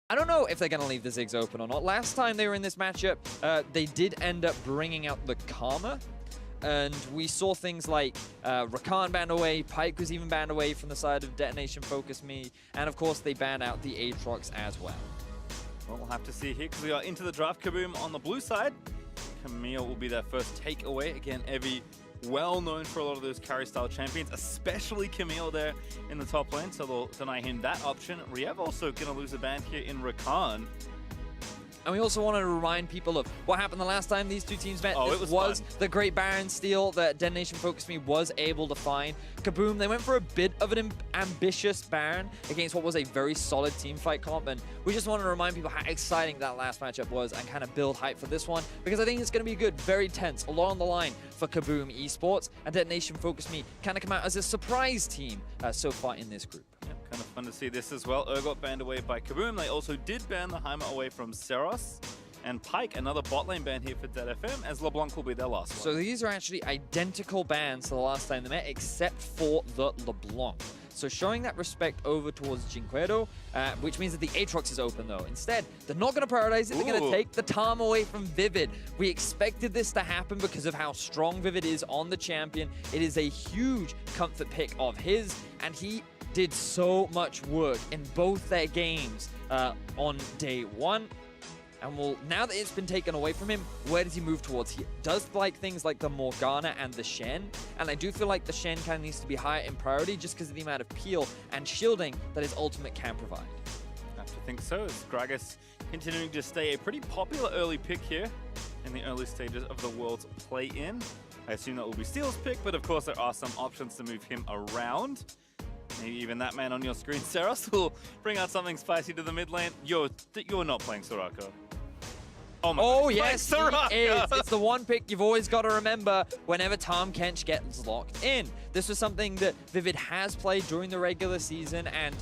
I don't know if they're going to leave the Ziggs open or not. Last time they were in this matchup, they did end up bringing out the Karma. And we saw things like Rakan banned away, Pyke was even banned away from the side of Detonation Focus Me, and of course they banned out the Aatrox as well. Well, we'll have to see here because we are into the draft. KaBuM on the blue side. Camille will be their first takeaway. Again, Evie well known for a lot of those carry style champions, especially Camille there in the top lane, so they'll deny him that option. Riev also going to lose a ban here in Rakan. And we also wanted to remind people of what happened the last time these two teams met. Oh, this it was fun. The Great Baron steal that Detonation Focus Me was able to find. KaBuM, they went for a bit of an ambitious Baron against what was a very solid team fight comp. And we just wanted to remind people how exciting that last matchup was and kind of build hype for this one, because I think it's going to be good, very tense, along the line for KaBuM Esports. And Detonation Focus Me kind of come out as a surprise team so far in this group. Kind of fun to see this as well. Got banned away by KaBuM. They also did ban the Heimer away from Seros. And Pyke, another bot lane ban here for DFM, as LeBlanc will be their last one. So these are actually identical bans to the last time they met, except for the LeBlanc. So showing that respect over towards Jinquedo, which means that the Aatrox is open though. Instead, they're not going to prioritize it. They're going to take the Tarm away from Vivid. We expected this to happen because of how strong Vivid is on the champion. It is a huge comfort pick of his, and he did so much work in both their games on day one. And now that it's been taken away from him, where does he move towards? He does like things like the Morgana and the Shen, and I do feel like the Shen kind of needs to be higher in priority just because of the amount of peel and shielding that his ultimate can provide. I have to think so. As Gragas continuing to stay a pretty popular early pick here in the early stages of the World's play-in. I assume that will be Steel's pick, but of course there are some options to move him around. Maybe even that man on your screen, Seros, will bring out something spicy to the mid lane. You're not playing Soraka. Oh yes, he is. It's the one pick you've always got to remember whenever Tahm Kench gets locked in. This was something that Vivid has played during the regular season, and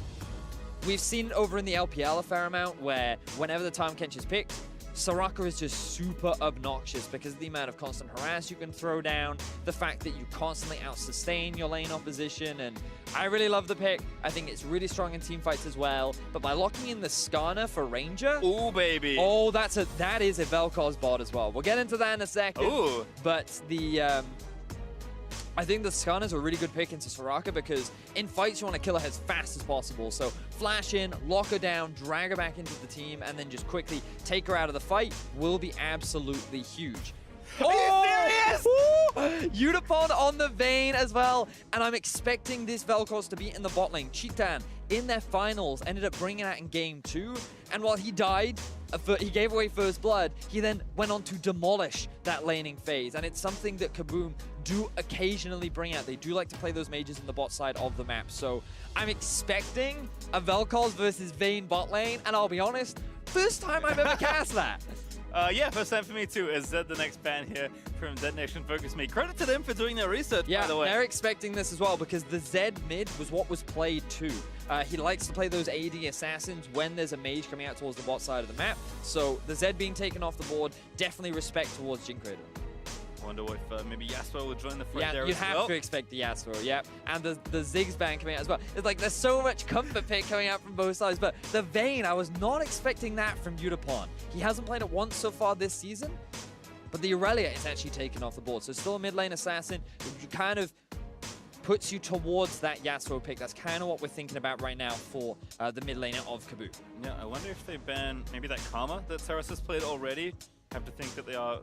we've seen it over in the LPL a fair amount, where whenever the Tahm Kench is picked, Soraka is just super obnoxious because of the amount of constant harass you can throw down, the fact that you constantly out-sustain your lane opposition, and I really love the pick. I think it's really strong in team fights as well, but by locking in the Skarner for Ranger... Ooh, baby! Oh, that is a Vel'Koz bot as well. We'll get into that in a second. Ooh. But the... I think the Skarner is a really good pick into Soraka because in fights you want to kill her as fast as possible. So flash in, lock her down, drag her back into the team, and then just quickly take her out of the fight will be absolutely huge. Are you serious? Unipod on the Vayne as well. And I'm expecting this Vel'Koz to be in the bot lane. Cheetan, in their finals, ended up bringing out in game 2. And while he died, he gave away first blood, he then went on to demolish that laning phase. And it's something that KaBuM do occasionally bring out. They do like to play those mages in the bot side of the map. So I'm expecting a Vel'Koz versus Vayne bot lane. And I'll be honest, first time I've ever cast that. Yeah, first time for me too. Is Zed the next ban here from Detonation Focus Me? Credit to them for doing their research, by the way. Yeah, they're expecting this as well because the Zed mid was what was played too. He likes to play those AD assassins when there's a mage coming out towards the bot side of the map. So the Zed being taken off the board, definitely respect towards Jinquedo. Wonder if maybe Yasuo will join the front there you as have well. to expect the Yasuo, yep. And the Ziggs ban coming out as well. It's like there's so much comfort pick coming out from both sides, but the Vayne, I was not expecting that from Udapon. He hasn't played it once so far this season, but the Aurelia is actually taken off the board. So still a mid lane assassin, which kind of puts you towards that Yasuo pick. That's kind of what we're thinking about right now for the mid laner of KaBuM. Yeah, I wonder if they ban maybe that Karma that Seros has played already. I have to think that they are,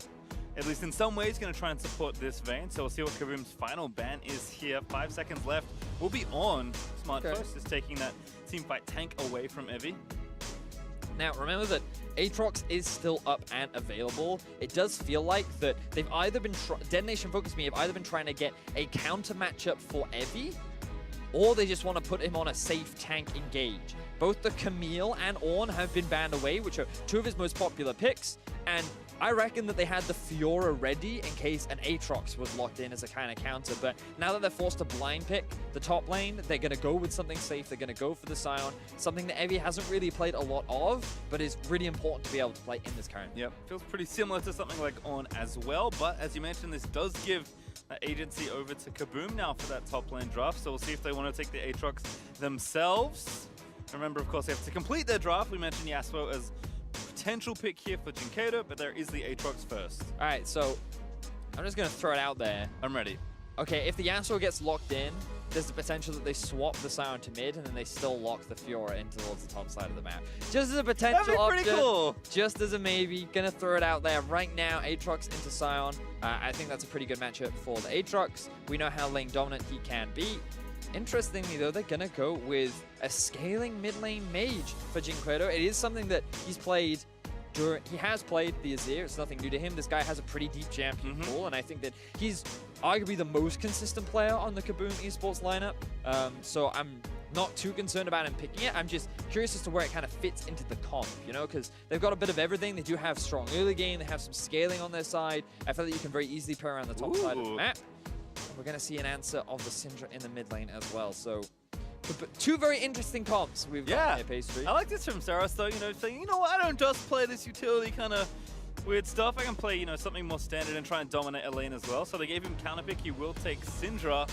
at least in some ways, going to try and support this Vayne. So we'll see what KaBuM's final ban is here. 5 seconds left. We'll be on. Smart first is taking that teamfight tank away from Evie. Now, remember that Aatrox is still up and available. It does feel like that they've either been... Detonation Focus Me have either been trying to get a counter matchup for Evie, or they just want to put him on a safe tank engage. Both the Camille and Ornn have been banned away, which are two of his most popular picks, and I reckon that they had the Fiora ready in case an Aatrox was locked in as a kind of counter, but now that they're forced to blind pick the top lane, they're going to go with something safe. They're going to go for the Scion, something that Evie hasn't really played a lot of, but is really important to be able to play in this current. Yep, feels pretty similar to something like Ornn as well, but as you mentioned, this does give agency over to KaBuM now for that top lane draft, so we'll see if they want to take the Aatrox themselves. Remember, of course, they have to complete their draft. We mentioned Yasuo as potential pick here for Jinkado, but there is the Aatrox first. All right, so I'm just going to throw it out there. I'm ready. Okay, if the Yasuo gets locked in, there's the potential that they swap the Scion to mid, and then they still lock the Fiora in towards the top side of the map. Just as a potential That'd be option, pretty cool. Just as a maybe. Gonna throw it out there right now. Aatrox into Scion. I think that's a pretty good matchup for the Aatrox. We know how lane dominant he can be. Interestingly, though, they're gonna go with a scaling mid lane mage for Jinquedo. It is something that he's played. He has played the Azir. It's nothing new to him. This guy has a pretty deep champion pool, and I think that he's arguably the most consistent player on the KaBuM esports lineup. So I'm not too concerned about him picking it. I'm just curious as to where it kind of fits into the comp, you know, because they've got a bit of everything. They do have strong early game. They have some scaling on their side. I feel that you can very easily play around the top side of the map. And we're going to see an answer of the Syndra in the mid lane as well. So two very interesting comps we've got here, Pastry. I like this from Saros, though, you know, saying, you know what, I don't just play this utility kind of weird stuff. I can play, you know, something more standard and try and dominate a lane as well. So they gave him counter pick. He will take Syndra.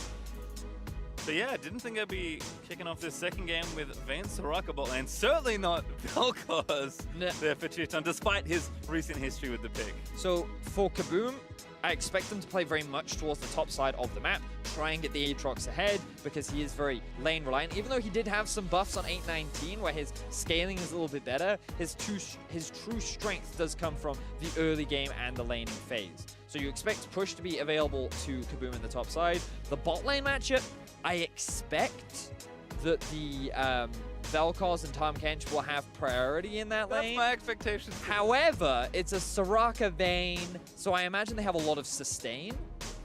So yeah, didn't think I'd be kicking off this second game with Vayne Soraka bot lane. Certainly not Vel'Koz there for DetonatioN, despite his recent history with the pick. So for KaBuM, I expect them to play very much towards the top side of the map, try and get the Aatrox ahead, because he is very lane reliant. Even though he did have some buffs on 819, where his scaling is a little bit better, his true strength does come from the early game and the laning phase. So you expect push to be available to KaBuM in the top side. The bot lane matchup, I expect that the Vel'Koz and Tahm Kench will have priority in that lane. That's my expectations. However, it's a Soraka Vayne, so I imagine they have a lot of sustain.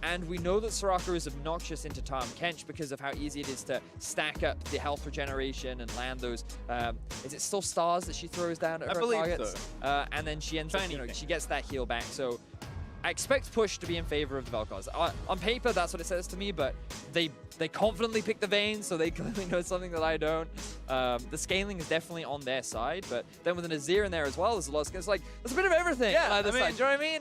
And we know that Soraka is obnoxious into Tahm Kench because of how easy it is to stack up the health regeneration and land those. Is it still stars that she throws down at her targets? So. And then she ends up, you know, she gets that heal back. So I expect push to be in favor of the Vel'Koz. On paper, that's what it says to me, but they confidently pick the Vayne, so they clearly know something that I don't. The scaling is definitely on their side, but then with an Azir in there as well, there's a lot of skills. Like, there's a bit of everything on either side. Do you know what I mean?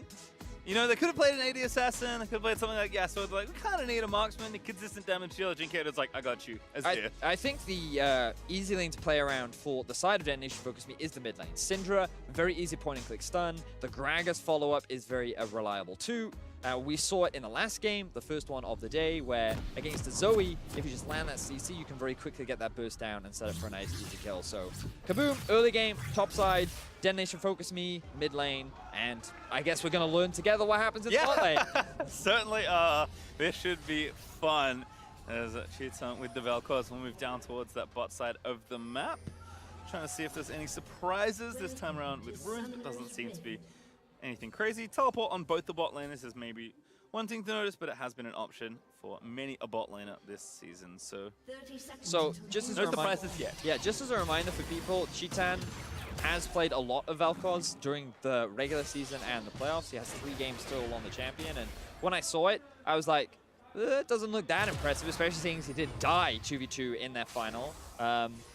You know, they could have played an AD Assassin, they could have played something like, yeah, so like, we kind of need a marksman, a consistent damage dealer. Jinkado's like, I got you, Azir. I think the easy lane to play around for the side of Detonation Focus Me is the mid lane. Syndra, very easy point and click stun. The Gragas follow-up is very reliable too. We saw it in the last game, the first one of the day, where against the Zoe, if you just land that CC, you can very quickly get that burst down and set up for a nice easy kill. So KaBuM, early game, top side, Detonation Focus Me, mid lane, and I guess we're going to learn together what happens in the bot lane. Certainly, this should be fun. As DetonatioN with the Vel'Koz will move down towards that bot side of the map. Trying to see if there's any surprises this time around with runes, but doesn't seem to be anything crazy. Teleport on both the bot laners is maybe one thing to notice, but it has been an option for many a bot laner this season. So just as no surprises yet. Yeah, just as a reminder for people, DetonatioN has played a lot of Vel'Koz during the regular season and the playoffs. He has 3 games total on the champion, and when I saw it, I was like, it doesn't look that impressive, especially seeing he did die 2v2 in their final.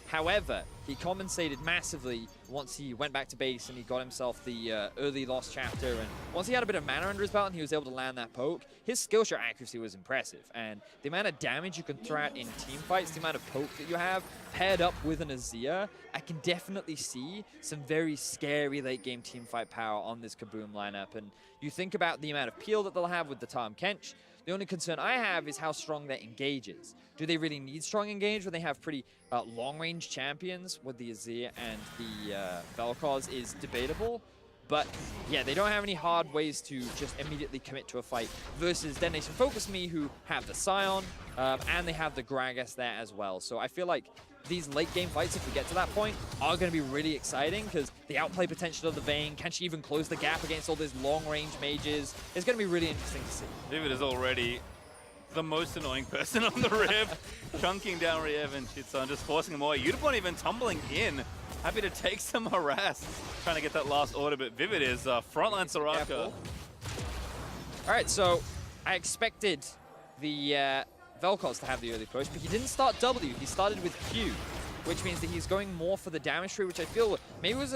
However, he compensated massively once he went back to base and he got himself the early lost chapter. And once he had a bit of mana under his belt and he was able to land that poke, his skill shot accuracy was impressive. And the amount of damage you can throw out in team fights, the amount of poke that you have, paired up with an Azir, I can definitely see some very scary late game team fight power on this KaBuM lineup. And you think about the amount of peel that they'll have with the Tahm Kench. The only concern I have is how strong their engage is. Do they really need strong engage when they have pretty long-range champions? With the Azir and the Vel'Koz is debatable. But yeah, they don't have any hard ways to just immediately commit to a fight versus Detonation Focus Me, who have the Scion and they have the Gragas there as well. So I feel like these late game fights, if we get to that point, are going to be really exciting because the outplay potential of the Vayne, can she even close the gap against all these long-range mages? It's going to be really interesting to see. David is already the most annoying person on the rib, chunking down Riev and DetonatioN, just forcing them away. Yutapon even tumbling in, happy to take some harass, trying to get that last order, but Vivid is frontline Soraka. All right, so I expected the Vel'Koz to have the early push, but he didn't start W, he started with Q, which means that he's going more for the damage tree, which I feel maybe was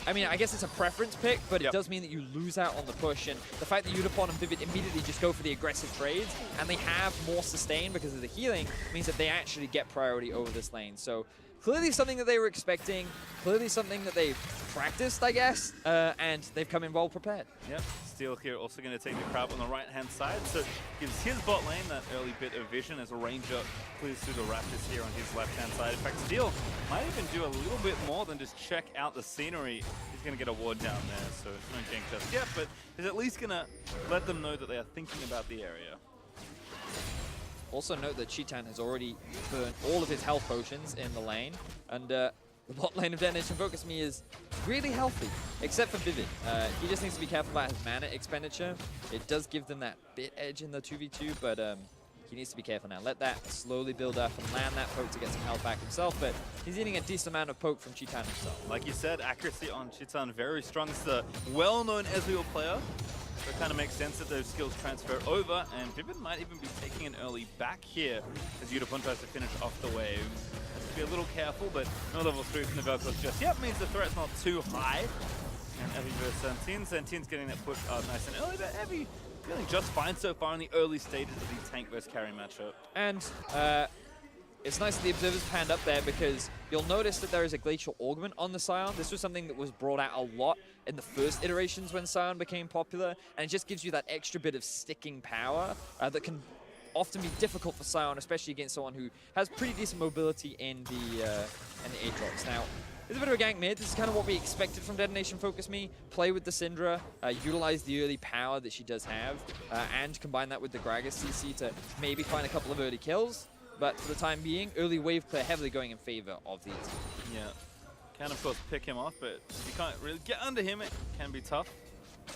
I mean, I guess it's a preference pick, but it does mean that you lose out on the push, and the fact that Yutapon and Vivid immediately just go for the aggressive trades, and they have more sustain because of the healing, means that they actually get priority over this lane. So clearly something that they were expecting, clearly something that they've practiced, I guess, and they've come in well prepared. Yep, Steel here also going to take the crab on the right-hand side, so gives his bot lane that early bit of vision as a Ranger clears through the Raptors here on his left-hand side. In fact, Steel might even do a little bit more than just check out the scenery. He's going to get a ward down there, so no gank just yet, but he's at least going to let them know that they are thinking about the area. Also note that Cheetan has already burned all of his health potions in the lane, and the bot lane of Detonation Focus Me is really healthy, except for Vivid. He just needs to be careful about his mana expenditure. It does give them that bit edge in the 2v2, but he needs to be careful now. Let that slowly build up and land that poke to get some health back himself, but he's eating a decent amount of poke from Cheetan himself. Like you said, accuracy on Cheetan very strong. It's the well-known Ezreal player. So it kind of makes sense that those skills transfer over, and Vivid might even be taking an early back here as Yudapon tries to finish off the wave. Has to be a little careful, but no level 3 from the Velcros just yet means the threat's not too high. And Evie versus Santin. Santin's getting that push up nice and early, but Evie feeling just fine so far in the early stages of the tank versus carry matchup. And it's nice that the observers panned up there, because you'll notice that there is a glacial augment on the Scion. This was something that was brought out a lot in the first iterations when Scion became popular, and it just gives you that extra bit of sticking power that can often be difficult for Scion, especially against someone who has pretty decent mobility in the Aatrox. Now, there's a bit of a gank mid. This is kind of what we expected from Detonation Focus Me. Play with the Syndra, utilize the early power that she does have, and combine that with the Gragas CC to maybe find a couple of early kills. But for the time being, early wave clear heavily going in favor of these. Yeah, can of course pick him off, but if you can't really get under him, it can be tough.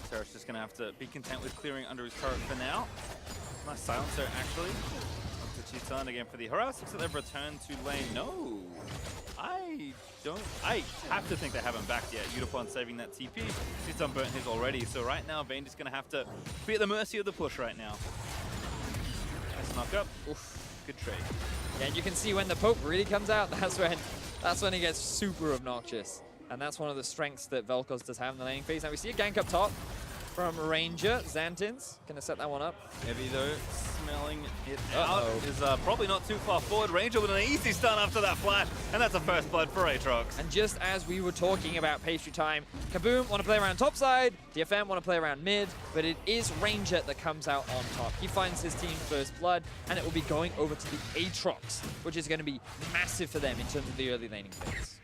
Serap's just gonna have to be content with clearing under his turret for now. Nice silencer actually. Up to Cheetan again for the harass. Looks like they've returned to lane. No, I have to think they haven't backed yet. Yudapon saving that TP. Cheetan burnt his already, so right now Vayne just gonna have to be at the mercy of the push right now. Nice knock up. Oof. Good trade. Yeah, and you can see when the poke really comes out, that's when it gets super obnoxious. And that's one of the strengths that Vel'Koz does have in the laning phase. Now we see a gank up top from Ranger. Xantins gonna set that one up. Heavy though, smelling it out. Is probably not too far forward. Ranger with an easy stun after that flash, and that's a first blood for Aatrox. And just as we were talking about pastry time, KaBuM want to play around top side, DFM want to play around mid, but it is Ranger that comes out on top. He finds his team first blood, and it will be going over to the Aatrox, which is going to be massive for them in terms of the early laning phase.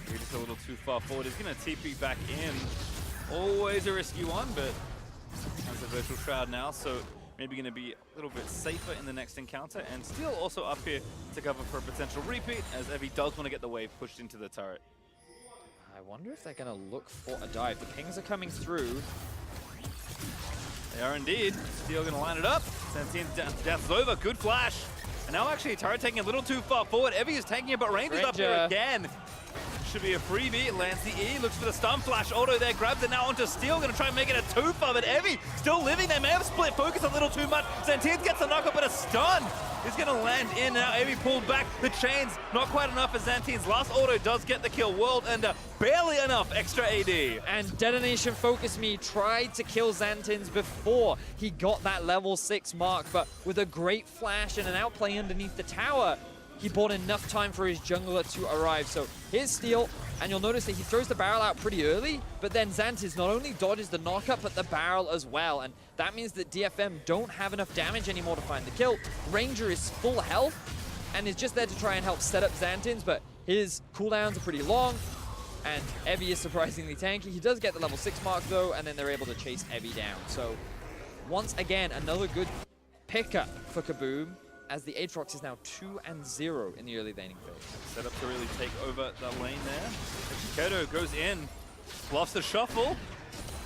You're just a little too far forward. He's going to TP back in. Always a risky one, but has a virtual shroud now, so maybe going to be a little bit safer in the next encounter. And Steel also up here to cover for a potential repeat, as Evie does want to get the wave pushed into the turret. I wonder if they're going to look for a dive. The pings are coming through. They are indeed. Steel going to line it up. Santin death's over. Good flash. And now actually turret taking a little too far forward. Evie is taking it, but Ranger's up here again. Should be a freebie. Lands the E, looks for the stun flash. Auto there, grabs it now onto Steel. Gonna try and make it a 2-for, but Evie still living. They may have split focus a little too much. Santin gets the knock-up, but a stun is gonna land in. Now Evie pulled back. The chains, not quite enough for Santin's last auto does get the kill. World and barely enough extra AD. And Detonation Focus Me tried to kill Xantins before he got that level 6 mark, but with a great flash and an outplay underneath the tower, he bought enough time for his jungler to arrive. So here's Steel, and you'll notice that he throws the barrel out pretty early, but then Xantins not only dodges the knockup, but the barrel as well. And that means that DFM don't have enough damage anymore to find the kill. Ranger is full health and is just there to try and help set up Xantins, but his cooldowns are pretty long, and Evie is surprisingly tanky. He does get the level 6 mark though, and then they're able to chase Evie down. So once again, another good pickup for KaBuM, as the Aatrox is now 2-0 in the early laning phase. Set up to really take over the lane there. Kodo goes in, bluffs the shuffle.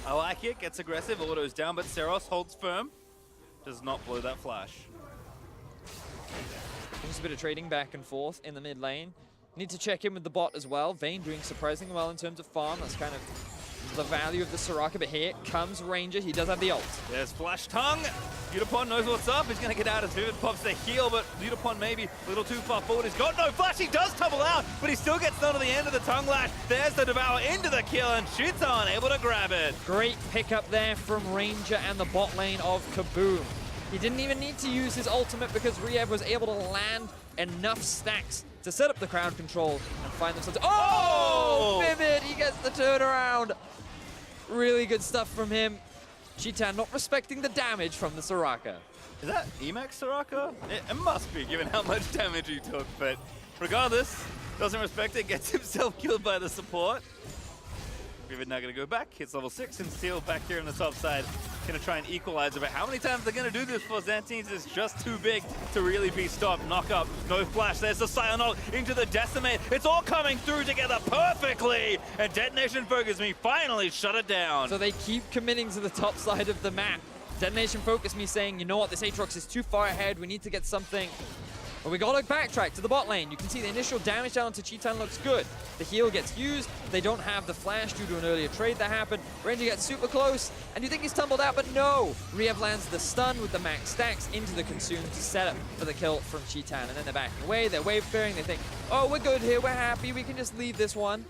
I like it, gets aggressive, auto's down, but Seros holds firm. Does not blow that flash. Just a bit of trading back and forth in the mid lane. Need to check in with the bot as well. Vayne doing surprisingly well in terms of farm. That's kind of the value of the Soraka, but here comes Ranger. He does have the ult. There's Flash Tongue. Yudapon knows what's up. He's going to get out as Vivid pops the heal, but Yudapon maybe a little too far forward. He's got no flash. He does tumble out, but he still gets none of the end of the Tongue Lash. There's the Devour into the kill, and Cheetan able to grab it. Great pickup there from Ranger and the bot lane of KaBuM. He didn't even need to use his ultimate because Riev was able to land enough stacks to set up the crowd control and find themselves. Oh! Vivid! He gets the turnaround. Really good stuff from him. Cheetan not respecting the damage from the Soraka. Is that Emax Soraka? It must be, given how much damage he took, but regardless, doesn't respect it, gets himself killed by the support. Vivid now gonna go back, hits level 6, and Steel back here on the top side. Gonna try and equalize it, but how many times they're gonna do this for Xantines is just too big to really be stopped. Knock up, no flash, there's the Cyanold into the Decimate. It's all coming through together perfectly, and Detonation Focus Me finally shut it down. So they keep committing to the top side of the map. Detonation Focus Me saying, you know what, this Aatrox is too far ahead, we need to get something. But we gotta backtrack to the bot lane. You can see the initial damage down onto Cheetan looks good. The heal gets used. They don't have the flash due to an earlier trade that happened. Ranger gets super close, and you think he's tumbled out, but no! Riev lands the stun with the max stacks into the consume to set up for the kill from Cheetan. And then they're backing away, they're wave clearing, they think, oh, we're good here, we're happy, we can just leave this one.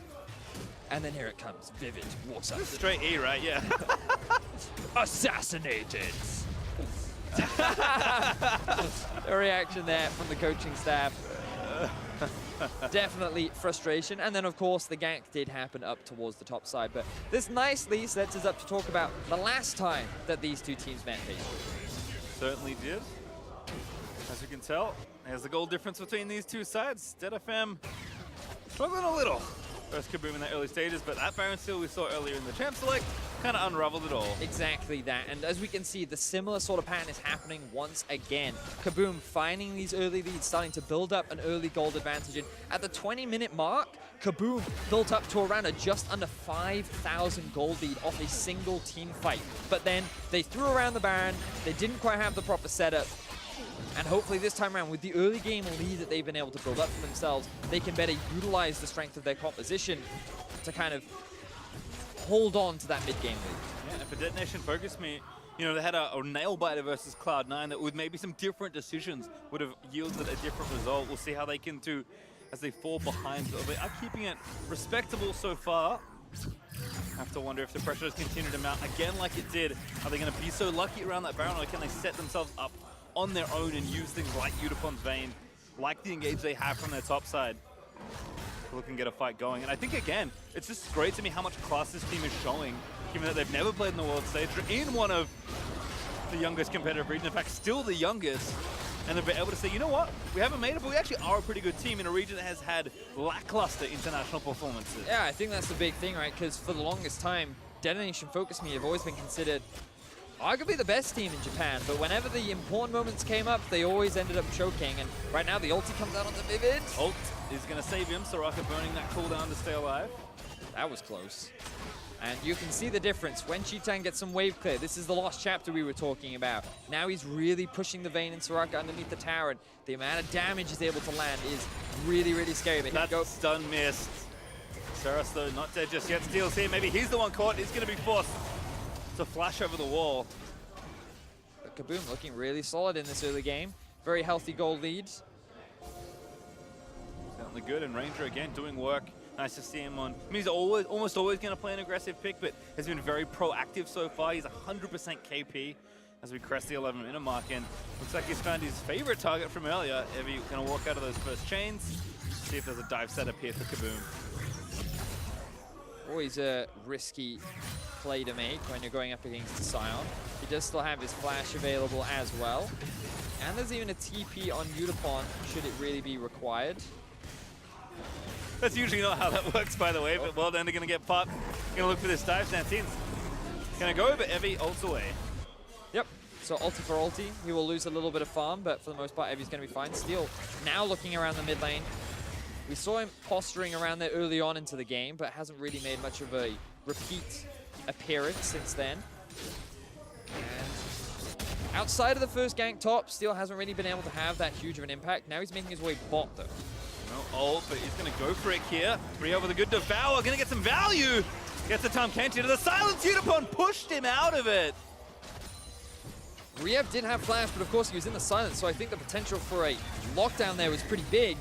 And then here it comes. Vivid walks up. Straight E, right? Yeah. Assassinated! A reaction there from the coaching staff. Definitely frustration. And then, of course, the gank did happen up towards the top side. But this nicely sets us up to talk about the last time that these two teams met. Certainly did. As you can tell, there's the goal difference between these two sides. DFM struggling a little. First KaBuM in the early stages, but that Baron Steel we saw earlier in the Champ Select kind of unraveled it all. Exactly that, and as we can see, the similar sort of pattern is happening once again. KaBuM finding these early leads, starting to build up an early gold advantage, and at the 20-minute mark, KaBuM built up to around a just under 5,000 gold lead off a single team fight. But then they threw around the Baron, they didn't quite have the proper setup, and hopefully this time around, with the early game lead that they've been able to build up for themselves, they can better utilize the strength of their composition to kind of hold on to that mid-game lead. Yeah, and for Detonation Focus Me, you know, they had a nail-biter versus Cloud9 that with maybe some different decisions would have yielded a different result. We'll see how they can do as they fall behind. They are keeping it respectable so far. Have to wonder if the pressure has continued to mount again like it did. Are they going to be so lucky around that Baron, or can they set themselves up on their own and use things like Udipon's Vein, like the engage they have from their top side, to look and get a fight going? And I think, again, it's just great to me how much class this team is showing, given that they've never played in the world stage. They're in one of the youngest competitive regions, in fact, still the youngest. And they've been able to say, you know what, we haven't made it, but we actually are a pretty good team in a region that has had lackluster international performances. Yeah, I think that's the big thing, right? Because for the longest time, Detonation Focus Me have always been considered arguably the best team in Japan, but whenever the important moments came up, they always ended up choking, and right now the ulti comes out onto Vivid. Ult is going to save him, Soraka burning that cooldown to stay alive. That was close. And you can see the difference when Cheetan gets some wave clear. This is the lost chapter we were talking about. Now he's really pushing the Vayne and Soraka underneath the tower, and the amount of damage he's able to land is really, really scary. But that stun missed. Saras, though, not dead just yet. Steel's here. Maybe he's the one caught. He's going to be forced to flash over the wall. But KaBuM looking really solid in this early game. Very healthy gold lead. Certainly good, and Ranger again doing work. Nice to see him on. I mean, he's almost always going to play an aggressive pick, but has been very proactive so far. He's 100% KP as we crest the 11-minute mark, and looks like he's found his favorite target from earlier. Evie going to walk out of those first chains. See if there's a dive setup here for KaBuM. Always a risky play to make when you're going up against the Scion. He does still have his flash available as well. And there's even a TP on Udipon should it really be required. That's usually not how that works, by the way, but well done, they're going to get popped. Going to look for this dive. Xantines going to go, but Evie ults away. Yep, so ulti for ulti. He will lose a little bit of farm, but for the most part, Evie's going to be fine. Steel now looking around the mid lane. We saw him posturing around there early on into the game, but hasn't really made much of a repeat appearance since then. And outside of the first gank top, Steel hasn't really been able to have that huge of an impact. Now he's making his way bot, though. No ult, but he's going to go for it here. Rio with a good devour, going to get some value. Gets the Tom Kenchi to the silence. Udipon pushed him out of it. Riev did have flash, but of course he was in the silence, so I think the potential for a lockdown there was pretty big.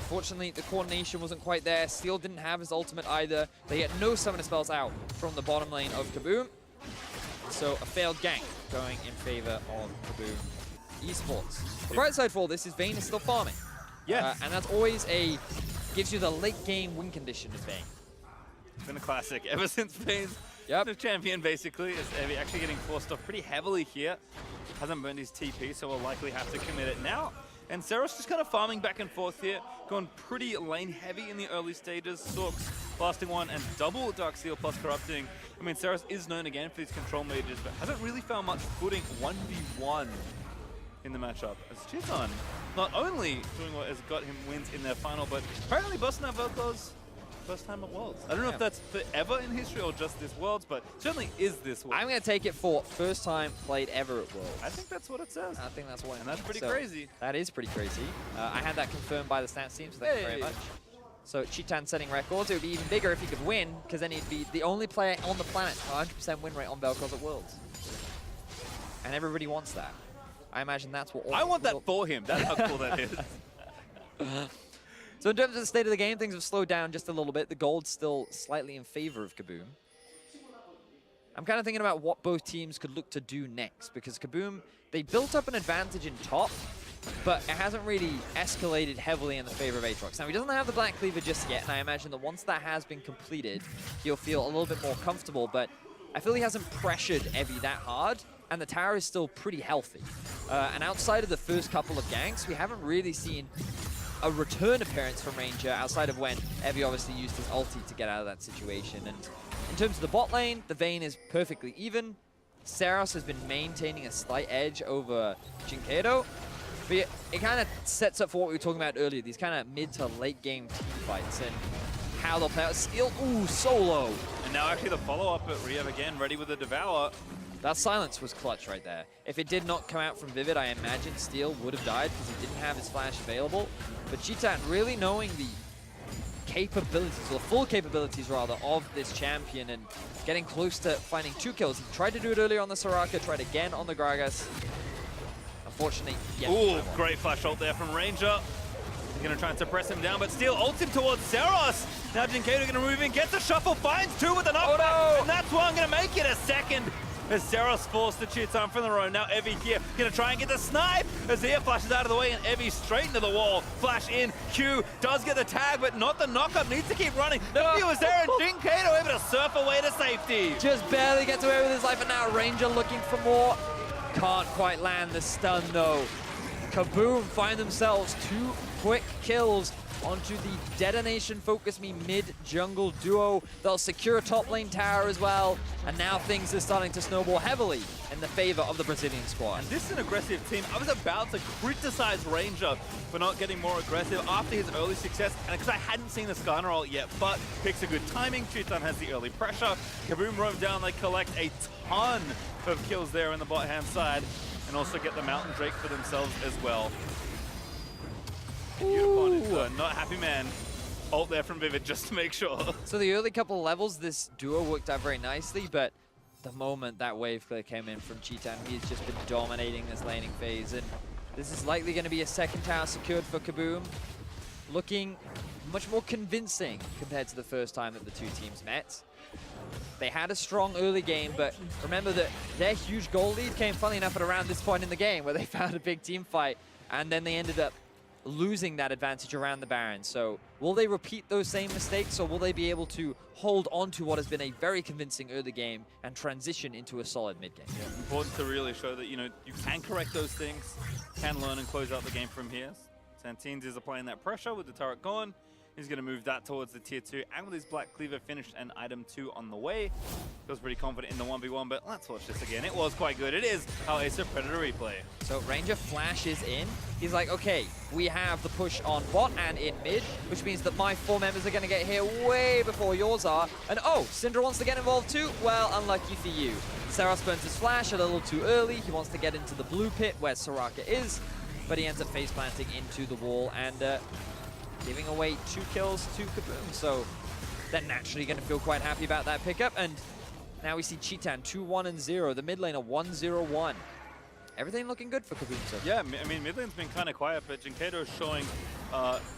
Unfortunately, the coordination wasn't quite there. Steel didn't have his ultimate either. They had no summoner spells out from the bottom lane of KaBuM. So a failed gank going in favor of KaBuM Esports. The bright side for all this is Vayne is still farming. Yes. And that's always gives you the late game win condition of Vayne. It's been a classic ever since Vayne's the champion, basically. Is Evie actually getting forced off pretty heavily here. Hasn't burned his TP, so we'll likely have to commit it now. And Seros just kind of farming back and forth here, going pretty lane heavy in the early stages. Sorks blasting one and double Darksteel plus corrupting. I mean, Seros is known again for these control mages, but hasn't really found much footing 1v1 in the matchup. As Cheaton not only doing what has got him wins in their final, but apparently busting out Velkoz's first time at Worlds. I don't know if that's forever in history or just this Worlds, but certainly is this Worlds. I'm going to take it for first time played ever at Worlds. I think that's what it says. I think that's what. And that's pretty crazy. That is pretty crazy. I had that confirmed by the stats team, so thank you very much. So Cheaton setting records. It would be even bigger if he could win, because then he'd be the only player on the planet 100% win rate on Velkoz at Worlds. And everybody wants that. I imagine that's what. I want that for him. That's how cool that is. So in terms of the state of the game, things have slowed down just a little bit. The gold's still slightly in favor of KaBuM. I'm kind of thinking about what both teams could look to do next, because KaBuM, they built up an advantage in top, but it hasn't really escalated heavily in the favor of Aatrox. Now, he doesn't have the Black Cleaver just yet, and I imagine that once that has been completed, he'll feel a little bit more comfortable, but I feel he hasn't pressured Evie that hard, and the tower is still pretty healthy. And outside of the first couple of ganks, we haven't really seen a return appearance from Ranger outside of when Evie obviously used his ulti to get out of that situation. And in terms of the bot lane, the Vayne is perfectly even. Seros has been maintaining a slight edge over Jinkedo. But it kind of sets up for what we were talking about earlier, these kind of mid to late game team fights and how they'll play out. Steel, ooh, solo. And now actually the follow-up at Riev again, ready with the Devour. That silence was clutch right there. If it did not come out from Vivid, I imagine Steel would have died because he didn't have his flash available. But Cheaton really knowing the capabilities, or the full capabilities rather, of this champion and getting close to finding 2 kills. He tried to do it earlier on the Soraka, tried again on the Gragas. Unfortunately, yeah. Ooh, great flash ult there from Ranger. He's going to try and suppress him down, but Steel ults him towards Seros. Now Jinkedo going to move in, gets a shuffle, finds 2 with an knockback, no. and that's why I'm going to make it a second. As Seros forced the Cheaton from the roam. Now Evie here, gonna try and get the snipe. Azir flashes out of the way and Evie straight into the wall. Flash in, Q does get the tag, but not the knockup, needs to keep running. The view is there and Jinkedo able to surf away to safety. Just barely gets away with his life, and now Ranger looking for more. Can't quite land the stun though. KaBuM find themselves 2 quick kills onto the Detonation Focus Me mid-jungle duo. They'll secure a top lane tower as well, and now things are starting to snowball heavily in the favor of the Brazilian squad. And this is an aggressive team. I was about to criticize Ranger for not getting more aggressive after his early success, and because I hadn't seen the Skarner ult yet, but picks a good timing. Cheaton has the early pressure. KaBuM roam down, they collect a ton of kills there in the bot-hand side, and also get the Mountain Drake for themselves as well. Not happy man. Ult there from Vivid just to make sure. So the early couple of levels, this duo worked out very nicely, but the moment that wave clear came in from Cheaton, he's just been dominating this laning phase, and this is likely going to be a second tower secured for KaBuM, looking much more convincing compared to the first time that the 2 teams met. They had a strong early game, but remember that their huge goal lead came, funnily enough, at around this point in the game where they found a big team fight, and then they ended up losing that advantage around the Baron. So will they repeat those same mistakes, or will they be able to hold on to what has been a very convincing early game and transition into a solid mid game? Yeah, important to really show that, you know, you can correct those things, can learn and close out the game from here. Santines is applying that pressure with the turret gone. He's going to move that towards the tier 2, and with his Black Cleaver finished and item 2 on the way. Feels pretty confident in the 1v1, but let's watch this again. It was quite good. It is how Ace of Predator replay. So Ranger flashes in. He's like, okay, we have the push on bot and in mid, which means that my 4 members are going to get here way before yours are. And oh, Syndra wants to get involved too? Well, unlucky for you. Seros burns his flash a little too early. He wants to get into the blue pit where Soraka is, but he ends up face planting into the wall and giving away 2 kills to KaBuM. So they're naturally going to feel quite happy about that pickup. And now we see Cheaton 2-1-0, the mid laner 1-0-1. Everything looking good for KaBuM so far. Yeah, I mean, mid lane's been kind of quiet, but Jinkedo is showing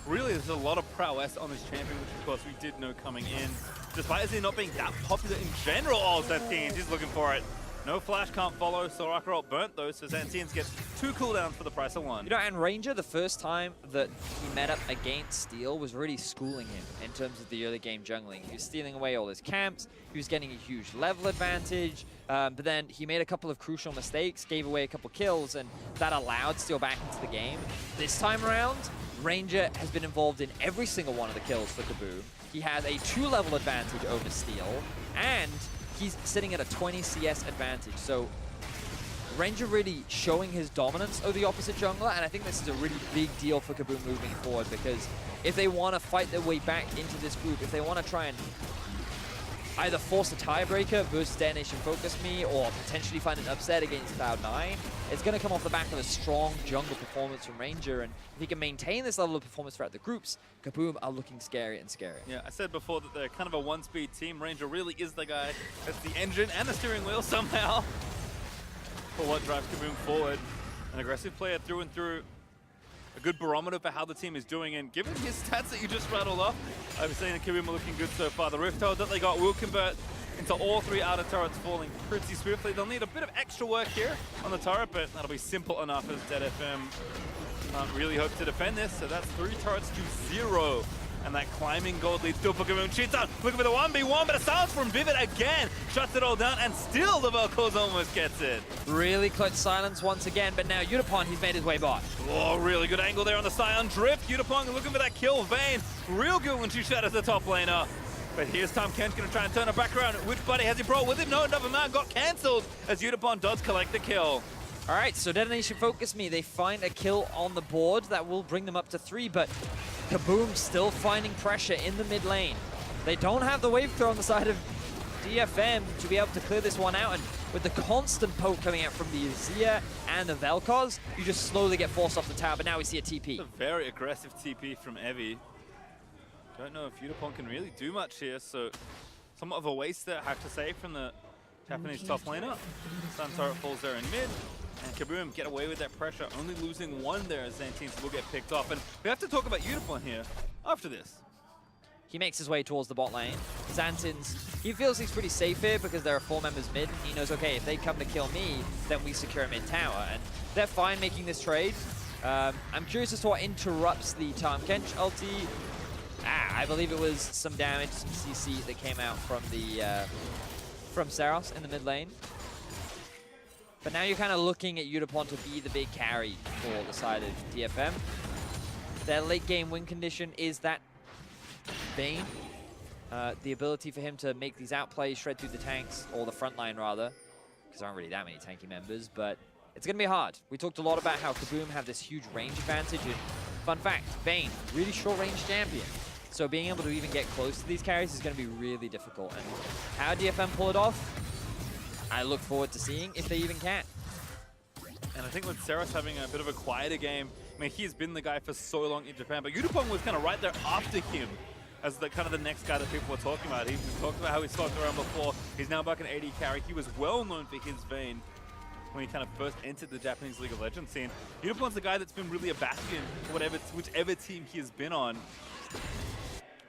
really there's a lot of prowess on this champion, which of course we did know coming in. Despite it not being that popular in general, all 13, he's looking for it. No flash, can't follow. Soraka ult burnt though, so Xantians gets 2 cooldowns for the price of 1. You know, and Ranger, the first time that he met up against Steel was really schooling him in terms of the early game jungling. He was stealing away all his camps, he was getting a huge level advantage, but then he made a couple of crucial mistakes, gave away a couple kills, and that allowed Steel back into the game. This time around, Ranger has been involved in every single one of the kills for KaBuM. He has a 2-level advantage over Steel, and he's sitting at a 20 CS advantage. So Ranger really showing his dominance over the opposite jungler, and I think this is a really big deal for KaBuM moving forward, because if they want to fight their way back into this group, if they want to try and either force a tiebreaker versus DetonatioN Focus Me, or potentially find an upset against Cloud9, it's going to come off the back of a strong jungle performance from Ranger, and if he can maintain this level of performance throughout the groups, KaBuM are looking scary and scary. Yeah, I said before that they're kind of a one-speed team. Ranger really is the guy that's the engine and the steering wheel somehow for what drives KaBuM forward. An aggressive player through and through. A good barometer for how the team is doing, and given his stats that you just rattled off, I was saying that KaBuM are looking good so far. The Rift Hold that they got will convert into all 3 outer turrets falling pretty swiftly. They'll need a bit of extra work here on the turret, but that'll be simple enough as DFM can't really hope to defend this. So that's 3 turrets to 0. And that climbing gold lead still for KaBuM. Cheats on, looking for the 1v1, but a silence from Vivid again. Shuts it all down, and still the Vel'Koz almost gets it. Really close silence once again, but now Yutapon, he's made his way bot. Oh, really good angle there on the Scion Drift. Yutapon looking for that kill. Vayne, real good when she shatters the top laner. But here's Tahm Kench going to try and turn her back around. Which buddy has he brought with him? No, another man got cancelled as Yutapon does collect the kill. All right, so DetonatioN Focus Me. They find a kill on the board that will bring them up to 3, but KaBuM still finding pressure in the mid lane. They don't have the wave throw on the side of DFM to be able to clear this one out, and with the constant poke coming out from the Azir and the Vel'Koz, you just slowly get forced off the tower, but now we see a TP. It's a very aggressive TP from Evie. Don't know if Yutapon can really do much here, so somewhat of a waste there, I have to say, from the Japanese top laner. Sun turret falls there in mid, and KaBuM get away with that pressure, only losing 1 there as Xantians will get picked off. And we have to talk about Yutapon here after this. He makes his way towards the bot lane. Xantians, he feels he's pretty safe here because there are 4 members mid. He knows, okay, if they come to kill me, then we secure mid tower. And they're fine making this trade. I'm curious as to what interrupts the Tahm Kench ulti. I believe it was some damage, some CC that came out from the from Saros in the mid lane. But now you're kind of looking at Yutapon to be the big carry for the side of DFM. Their late game win condition is that Vayne. The ability for him to make these outplays, shred through the tanks, or the front line rather, because there aren't really that many tanky members, but it's going to be hard. We talked a lot about how KaBuM have this huge range advantage, and fun fact, Vayne, really short range champion. So being able to even get close to these carries is going to be really difficult. And how DFM pull it off, I look forward to seeing if they even can. And I think with Saros having a bit of a quieter game, I mean, he's been the guy for so long in Japan, but Yutapon was kind of right there after him as the kind of the next guy that people were talking about. He talked about how he smoked around before. He's now back in AD carry. He was well known for his Vayne when he kind of first entered the Japanese League of Legends scene. Yutapon's the guy that's been really a bastion for whichever team he has been on.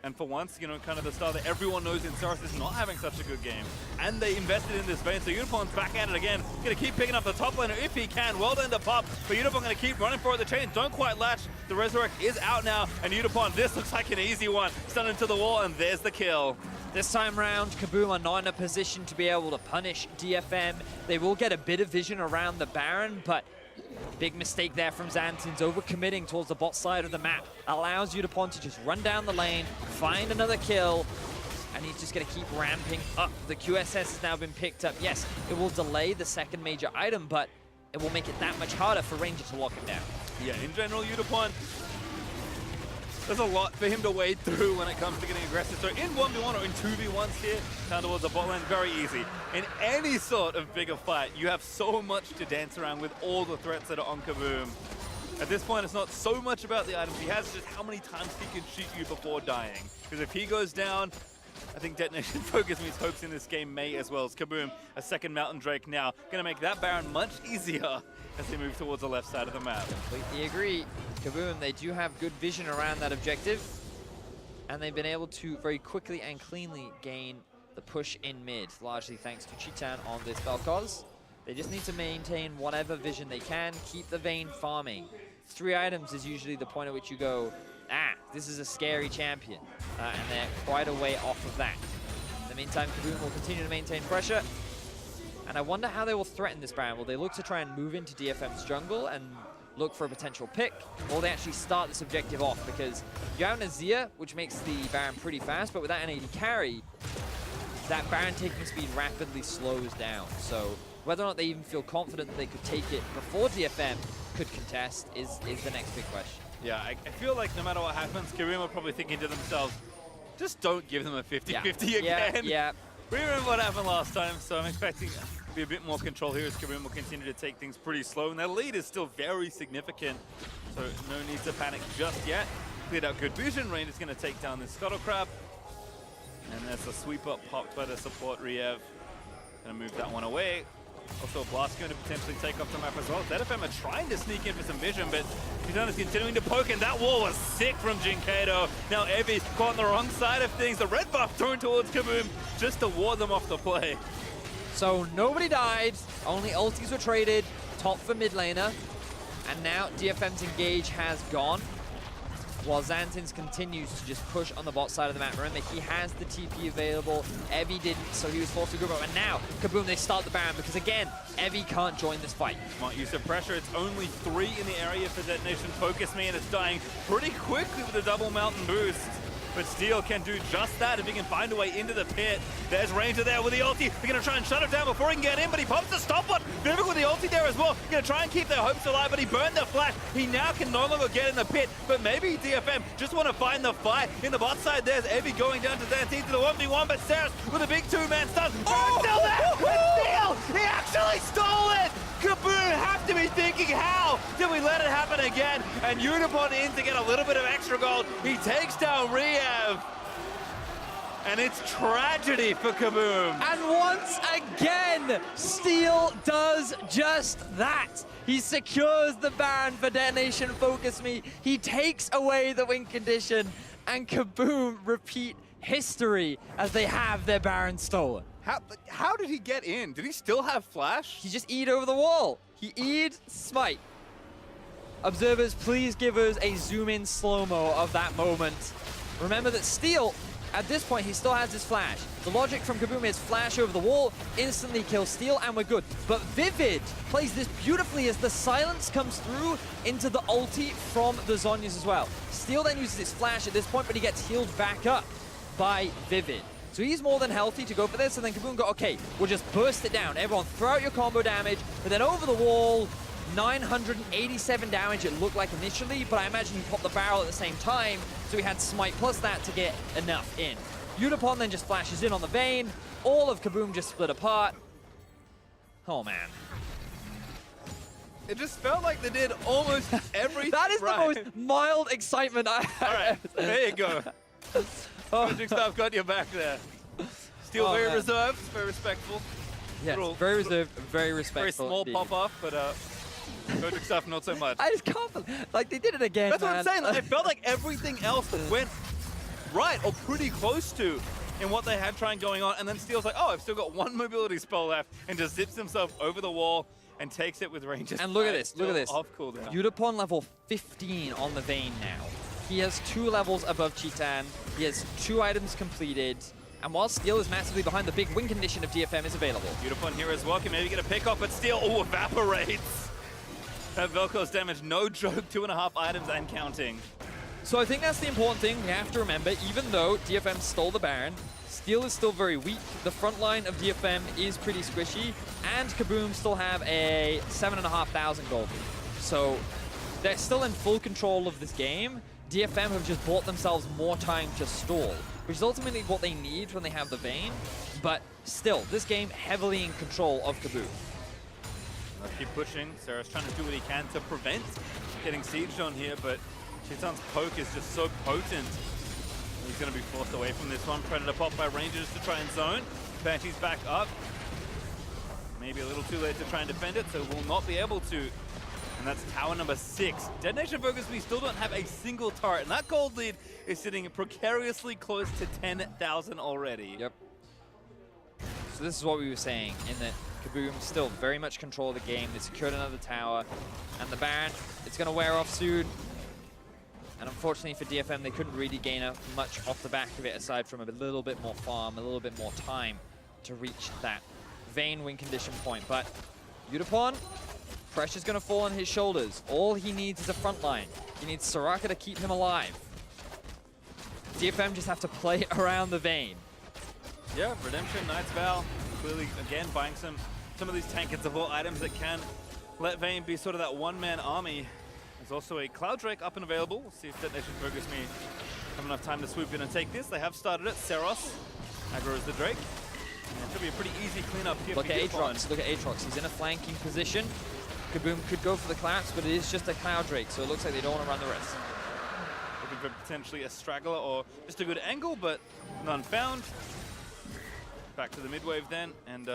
And for once, you know, kind of the style that everyone knows in Saros is not having such a good game. And they invested in this Vayne, so Yutapon's back at it again. Gonna keep picking up the top laner if he can. Well done to Pop, but Yutapon gonna keep running for it. The chains don't quite latch. The Resurrect is out now, and Yutapon, this looks like an easy one. Stun into the wall, and there's the kill. This time round, KaBuM are not in a position to be able to punish DFM. They will get a bit of vision around the Baron, but big mistake there from Xantians, overcommitting towards the bot side of the map. Allows Yutapon to just run down the lane, find another kill, and he's just going to keep ramping up. The QSS has now been picked up. Yes, it will delay the second major item, but it will make it that much harder for Ranger to lock him down. Yeah, in general, Yutapon, there's a lot for him to wade through when it comes to getting aggressive. So in 1v1 or in 2v1s here, down towards the bot lane, very easy. In any sort of bigger fight, you have so much to dance around with all the threats that are on KaBuM. At this point, it's not so much about the items he has, just how many times he can shoot you before dying. Because if he goes down, I think DetonatioN Focus Me's hopes in this game may as well. As KaBuM, a second Mountain Drake now, gonna make that Baron much easier as they move towards the left side of the map. Completely agree. KaBuM, they do have good vision around that objective, and they've been able to very quickly and cleanly gain the push in mid, largely thanks to Chitan on this Vel'Koz. They just need to maintain whatever vision they can, keep the Vayne farming. 3 items is usually the point at which you go, this is a scary champion. And they're quite a way off of that. In the meantime, KaBuM will continue to maintain pressure. And I wonder how they will threaten this Baron. Will they look to try and move into DFM's jungle and look for a potential pick? Or will they actually start this objective off? Because you have an Azir, which makes the Baron pretty fast, but without an AD carry, that Baron taking speed rapidly slows down. So whether or not they even feel confident that they could take it before DFM could contest is the next big question. Yeah, I feel like no matter what happens, KaBuM are probably thinking to themselves, just don't give them a 50-50 again. Yeah. We remember what happened last time, so I'm expecting to be a bit more control here as KaBuM will continue to take things pretty slow, and their lead is still very significant, so no need to panic just yet. Cleared out good vision, Rain is going to take down this Scuttle Crab, and there's a sweep up popped by the support Riev. Gonna move that one away. Also, Blast going to potentially take off the map as well. DFM are trying to sneak in for some vision, but Titan is continuing to poke, and that wall was sick from Jinkato. Now Evie's caught on the wrong side of things. The red buff thrown towards KaBuM just to ward them off the play. So nobody died, only ultis were traded, top for mid laner, and now DFM's engage has gone, while Xantins continues to just push on the bot side of the map. Remember, he has the TP available, Evie didn't, so he was forced to group up, and now KaBuM, they start the Baron, because again, Evie can't join this fight. Smart use of pressure. It's only 3 in the area for Detonation. Focus me, and it's dying pretty quickly with a double mountain boost. But Steel can do just that if he can find a way into the pit. There's Ranger there with the ulti. They're going to try and shut it down before he can get in, but he pops the stop one. Vivek with the ulti there as well. Going to try and keep their hopes alive, but he burned the flash. He now can no longer get in the pit, but maybe DFM just want to find the fight. In the bot side, there's Evie going down to Xantins to the 1v1, but Saris with a big 2-man stun. Oh, still there with Steel! He actually stole it! KaBuM have to be thinking, how did we let it happen again? And Unipon in to get a little bit of extra gold. He takes down Riev. And it's tragedy for KaBuM. And once again, Steel does just that. He secures the Baron for Detonation Focus Me. He takes away the win condition, and KaBuM repeat history as they have their Baron stolen. How did he get in? Did he still have flash? He just E'd over the wall. He E'd Smite. Observers, please give us a zoom-in slow-mo of that moment. Remember that Steel, at this point, he still has his flash. The logic from KaBuM is flash over the wall, instantly kill Steel, and we're good. But Vivid plays this beautifully as the silence comes through into the ulti from the Zhonya's as well. Steel then uses his flash at this point, but he gets healed back up by Vivid. So he's more than healthy to go for this, and then KaBuM go, okay, we'll just burst it down. Everyone throw out your combo damage, but then over the wall, 987 damage it looked like initially, but I imagine he popped the barrel at the same time, so he had Smite plus that to get enough in. Unipon then just flashes in on the Vayne. All of KaBuM just split apart. Oh, man. It just felt like they did almost everything. That is right. the most mild excitement I have. All right, there you go. Magic Staff got your back there. Still very reserved, very respectful. Yeah, very reserved, very respectful. Very small pop-off, but Magic Staff not so much. I just can't believe, like, they did it again, That's man. what I'm saying. Like, it felt like everything else went right, or pretty close to, in what they had trying going on, and then Steel's like, oh, I've still got 1 mobility spell left, and just zips himself over the wall and takes it with ranges. And look at this, look at this. Off cooldown. Unipon level 15 on the Vayne now. He has 2 levels above Chitan. He has 2 items completed. And while Steel is massively behind, the big win condition of DFM is available. Unipon here as well, can maybe get a pick off, but Steel, evaporates. That Vel'Koz damage, no joke, 2.5 items and counting. So I think that's the important thing we have to remember. Even though DFM stole the Baron, Steel is still very weak. The front line of DFM is pretty squishy, and KaBuM still have a 7,500 gold lead. So they're still in full control of this game. DFM have just bought themselves more time to stall, which is ultimately what they need when they have the Vayne. But still, this game heavily in control of KaBuM. Let's keep pushing. Sarah's trying to do what he can to prevent getting sieged on here, but Chitan's poke is just so potent. He's going to be forced away from this one. Predator pop by Rangers to try and zone. Banshee's back up. Maybe a little too late to try and defend it, so will not be able to. And that's tower number 6. Detonation Focus, we still don't have a single turret, and that gold lead is sitting precariously close to 10,000 already. Yep. So this is what we were saying, in that KaBuM still very much control the game. They secured another tower, and the Baron, it's going to wear off soon. And unfortunately for DFM, they couldn't really gain much off the back of it, aside from a little bit more farm, a little bit more time to reach that Vayne win condition point. But Yutapon, pressure's going to fall on his shoulders. All he needs is a front line. He needs Soraka to keep him alive. DFM just have to play around the Vayne. Yeah, Redemption, Knight's Vow, clearly, again, buying some of these tank and support items that can let Vayne be sort of that one-man army. There's also a Cloud Drake up and available. We'll see if Detonation Focus me have enough time to swoop in and take this. They have started it. Seros aggroes the Drake. And it should be a pretty easy cleanup here. Look at Aatrox, look at Aatrox. He's in a flanking position. KaBuM could go for the collapse, but it is just a Cloud Drake, so it looks like they don't want to run the risk. Looking for potentially a straggler or just a good angle, but none found. Back to the mid-wave then, and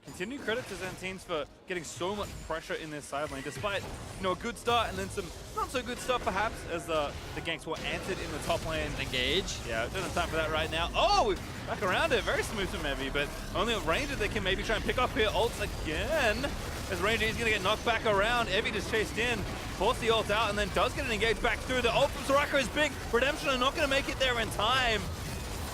continue credit to Zantines for getting so much pressure in this side lane, despite, you know, a good start and then some not so good stuff perhaps, as the ganks were answered in the top lane. Engage. Yeah, don't have time for that right now. Oh, we're back around it. Very smooth from Evie, but only a Ranger they can maybe try and pick up here. Ults again. As Ranger is going to get knocked back around. Evie just chased in, forced the ult out, and then does get an engage back through. The ult from Soraka is big. Redemption are not going to make it there in time.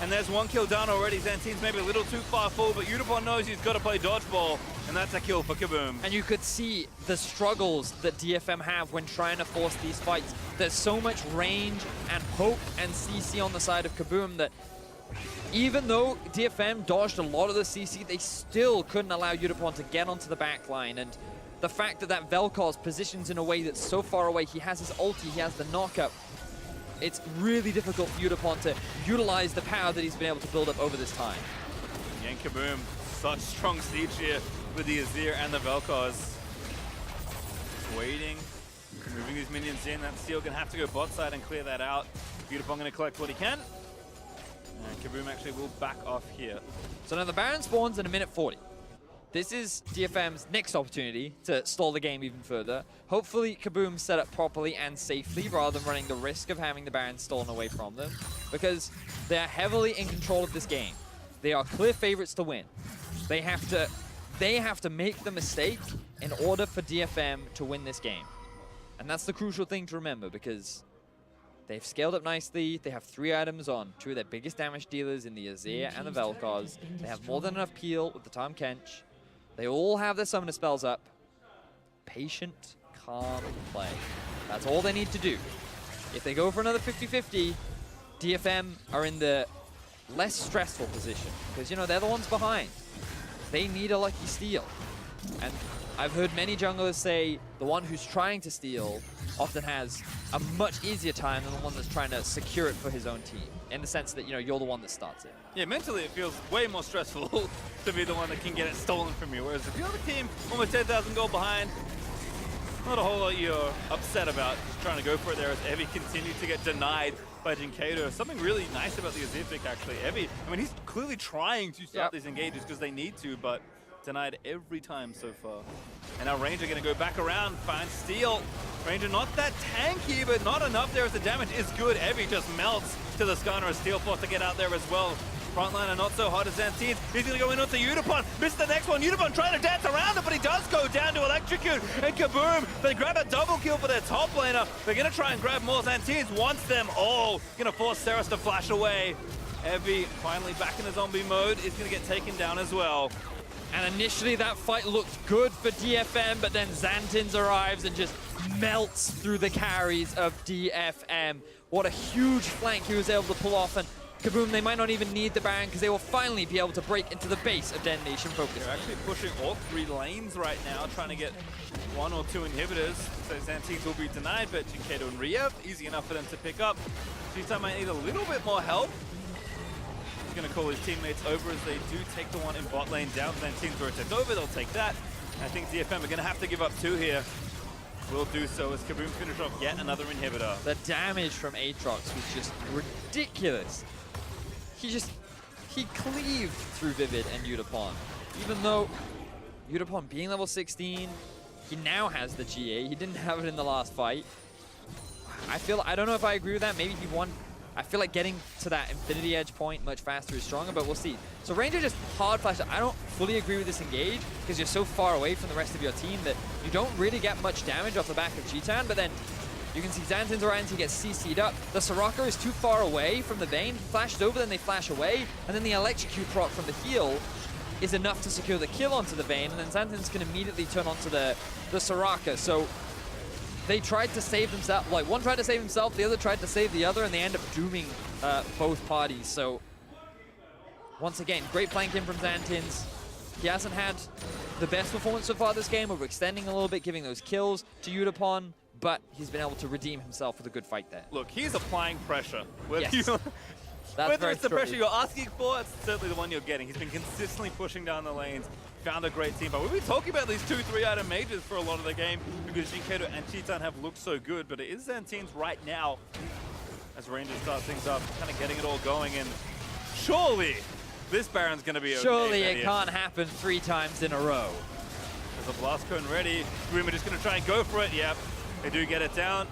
And there's one kill done already. Zantines maybe a little too far full, but Yutapon knows he's got to play dodgeball, and that's a kill for KaBuM. And you could see the struggles that DFM have when trying to force these fights. There's so much range and poke and CC on the side of KaBuM that even though DFM dodged a lot of the CC, they still couldn't allow Yutapon to get onto the back line. And the fact that Vel'Koz positions in a way that's so far away, he has his ulti, he has the knockup, it's really difficult for Yutapon to utilize the power that he's been able to build up over this time. Yeah, and KaBuM, such strong siege here with the Azir and the Vel'Koz. Waiting, moving these minions in. That's still gonna have to go bot side and clear that out. Yutapon gonna collect what he can. And KaBuM actually will back off here. So now the Baron spawns in a minute 40. This is DFM's next opportunity to stall the game even further. Hopefully KaBuM set up properly and safely rather than running the risk of having the Baron stolen away from them, because they are heavily in control of this game. They are clear favorites to win. They have to make the mistake in order for DFM to win this game. And that's the crucial thing to remember, because they've scaled up nicely. They have 3 items on 2 of their biggest damage dealers in the Azir and the Vel'Koz. They have more than enough peel with the Tahm Kench. They all have their summoner spells up. Patient, calm play. That's all they need to do. If they go for another 50-50, DFM are in the less stressful position, because, you know, they're the ones behind. They need a lucky steal. And I've heard many junglers say the one who's trying to steal often has a much easier time than the one that's trying to secure it for his own team, in the sense that, you know, you're the one that starts it. Yeah, mentally it feels way more stressful to be the one that can get it stolen from you, whereas if you're the team almost 10,000 gold behind, not a whole lot you're upset about. Just trying to go for it there as Evie continued to get denied by Jinkado. Something really nice about the Azir pick, actually. Evie, I mean, he's clearly trying to start these engages because they need to, but denied every time so far. And now Ranger gonna go back around, find steal. Ranger not that tanky, but not enough there as the damage is good. Evie just melts to the Skarner as Steel forced to get out there as well. Frontliner not so hot as Zantines. He's gonna go in onto Yutapon. Missed the next one. Yutapon trying to dance around it, but he does go down to electrocute. And KaBuM, they grab a double kill for their top laner. They're gonna try and grab more. Zantines wants them all. Gonna force Seros to flash away. Evie finally back in the zombie mode is gonna get taken down as well. And initially that fight looked good for DFM, but then Zantines arrives and just melts through the carries of DFM. What a huge flank he was able to pull off, and KaBuM, they might not even need the Baron because they will finally be able to break into the base of Detonation Focus. They're actually pushing all 3 lanes right now, trying to get 1 or 2 inhibitors. So Zantines will be denied, but Jinkado and Riev, easy enough for them to pick up. G-Star might need a little bit more help. He's going to call his teammates over as they do take the one in bot lane down. Zantines rotates over, they'll take that. I think DFM are going to have to give up 2 here. Will do so as KaBuM finish off yet another inhibitor. The damage from Aatrox was just ridiculous. He cleaved through Vivid and Yutapon. Even though Yutapon being level 16, he now has the GA. He didn't have it in the last fight. I don't know if I agree with that. Maybe he won I feel like getting to that Infinity Edge point much faster is stronger, but we'll see. So Ranger just hard flash. I don't fully agree with this engage because you're so far away from the rest of your team that you don't really get much damage off the back of G-Tan, but then you can see Xantin's around, he gets CC'd up. The Soraka is too far away from the Vayne. He flashes over, then they flash away, and then the electrocute proc from the heal is enough to secure the kill onto the Vayne, and then Xantin's can immediately turn onto the Soraka. So they tried to save themselves, like one tried to save himself, the other tried to save the other, and they end up dooming both parties. So once again, great flanking from Xantin's. He hasn't had the best performance so far this game, overextending a little bit, giving those kills to Yutapon, but he's been able to redeem himself with a good fight there. Look, he's applying pressure. Whether, Yes. whether it's the pressure you're asking for, it's certainly the one you're getting. He's been consistently pushing down the lanes, found a great team. But we've been talking about these 2-3 item majors for a lot of the game because Jinkedo and G-Tan have looked so good, but it is Xantin's right now as Rangers start things up, kind of getting it all going, and surely this Baron's going to be okay. Surely it can't happen 3 times in a row. There's a blast cone ready. KaBuM are just going to try and go for it. Yep, they do get it down.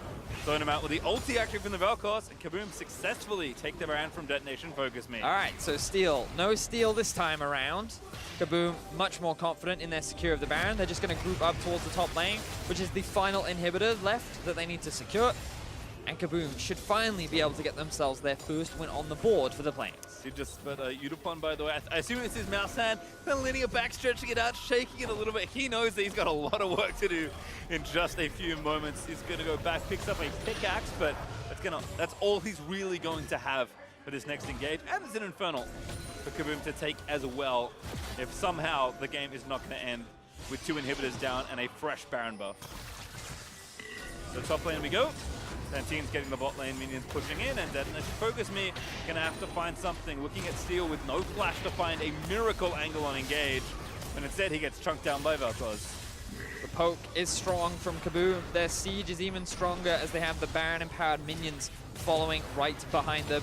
Throwing him out with the ulti active from the Vel'Koz, and KaBuM successfully take the Baron from Detonation Focus Me. All right, so steal. No steal this time around. KaBuM much more confident in their secure of the Baron. They're just going to group up towards the top lane, which is the final inhibitor left that they need to secure. And KaBuM should finally be able to get themselves their first win on the board for the Plains. You just spent Yutapon, by the way. I assume it's his mouse hand. Then linear back, stretching it out, shaking it a little bit. He knows that he's got a lot of work to do in just a few moments. He's going to go back, picks up a pickaxe, but that's all he's really going to have for this next engage. And there's an Infernal for KaBuM to take as well if somehow the game is not going to end with 2 inhibitors down and a fresh Baron buff. So top lane we go. Xantin's getting the bot lane, minions pushing in, and Detonation Focus Me gonna have to find something. Looking at Steel with no flash to find a miracle angle on engage, and instead he gets chunked down by Vel'Koz. The poke is strong from KaBuM. Their siege is even stronger as they have the Baron-empowered minions following right behind them.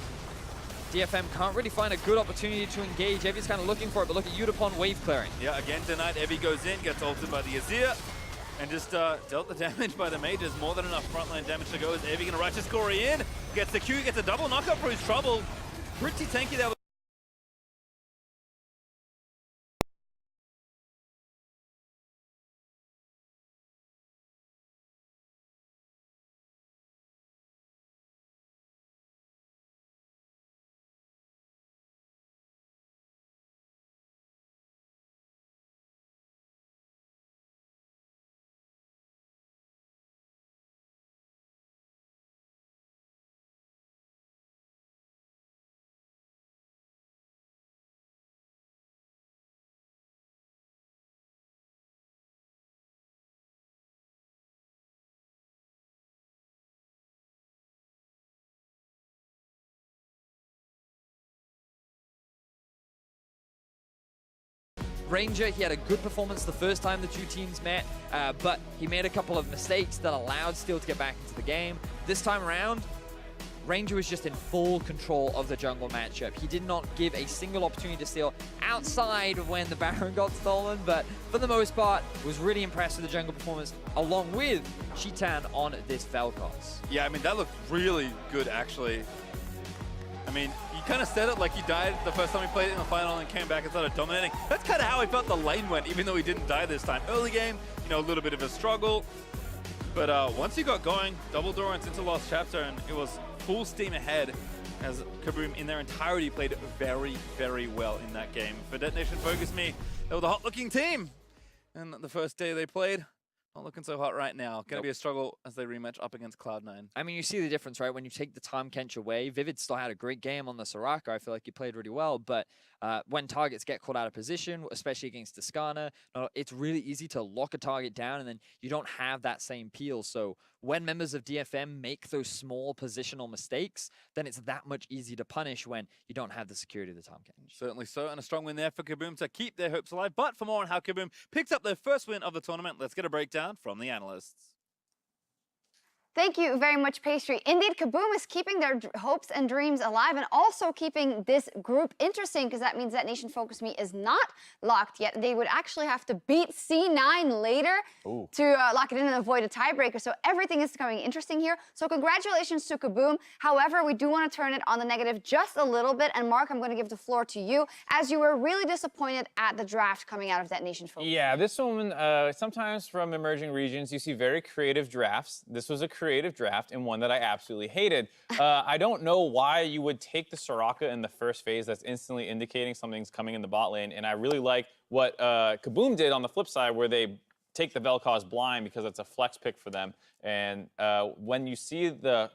DFM can't really find a good opportunity to engage. Evi's kind of looking for it, but look at Yutapon wave clearing. Yeah, again tonight, Evi goes in, gets ulted by the Azir, and just dealt the damage by the mages. More than enough frontline damage to go. Is Evi gonna righteous Corey in? Gets the Q, gets a double knockup for his trouble. Pretty tanky there. Ranger, he had a good performance the first time the 2 teams met, but he made a couple of mistakes that allowed Steel to get back into the game. This time around, Ranger was just in full control of the jungle matchup. He did not give a single opportunity to steal outside of when the Baron got stolen, but for the most part, was really impressed with the jungle performance, along with G-Tan on this Vel'Koz. Yeah, I mean, that looked really good, actually. I mean, you kind of said it like he died the first time he played it in the final and came back and started dominating. That's kind of how I felt the lane went, even though he didn't die this time. Early game, you know, a little bit of a struggle. But once he got going, double Dorrance into Lost Chapter, and it was full steam ahead as KaBuM in their entirety played very, very well in that game. For Detonation Focus Me, they were the hot-looking team. And the first day they played, not looking so hot right now. Going to be a struggle as they rematch up against Cloud9. I mean, you see the difference, right? When you take the Tahm Kench away, Vivid still had a great game on the Soraka. I feel like he played really well, but when targets get caught out of position, especially against Descana, it's really easy to lock a target down and then you don't have that same peel. So when members of DFM make those small positional mistakes, then it's that much easier to punish when you don't have the security of the Tahm Kench. Certainly so, and a strong win there for KaBuM to keep their hopes alive. But for more on how KaBuM picked up their first win of the tournament, let's get a breakdown from the analysts. Thank you very much, Pastry. Indeed, KaBuM is keeping their hopes and dreams alive and also keeping this group interesting, because that means that Nation Focus Me is not locked yet. They would actually have to beat C9 later to lock it in and avoid a tiebreaker. So everything is becoming interesting here. So congratulations to KaBuM. However, we do want to turn it on the negative just a little bit. And Mark, I'm going to give the floor to you, as you were really disappointed at the draft coming out of that Nation Focus. Yeah, this one, sometimes from emerging regions, you see very creative drafts. This was a creative draft and one that I absolutely hated. I don't know why you would take the Soraka in the first phase. That's instantly indicating something's coming in the bot lane. And I really like what KaBuM did on the flip side, where they take the Vel'Koz blind because it's a flex pick for them. And when you see the